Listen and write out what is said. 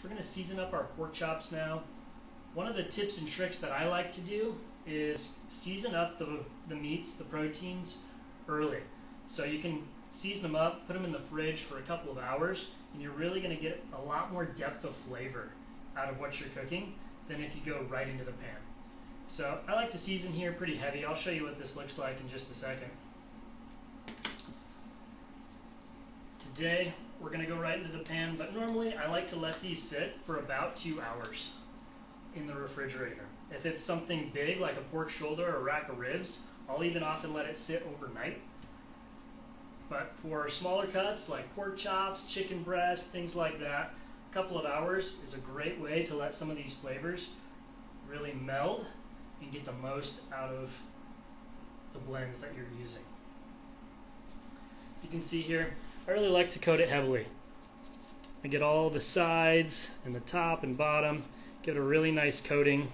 we're going to season up our pork chops now. One of the tips and tricks that I like to do is season up the meats, the proteins, early. So you can season them up, put them in the fridge for a couple of hours, and you're really going to get a lot more depth of flavor out of what you're cooking than if you go right into the pan. So I like to season here pretty heavy. I'll show you what this looks like in just a second. Today we're going to go right into the pan, but normally I like to let these sit for about 2 hours in the refrigerator. If it's something big like a pork shoulder or a rack of ribs, I'll even often let it sit overnight. But for smaller cuts like pork chops, chicken breast, things like that, a couple of hours is a great way to let some of these flavors really meld and get the most out of the blends that you're using. As you can see here, I really like to coat it heavily. I get all the sides and the top and bottom, give it a really nice coating.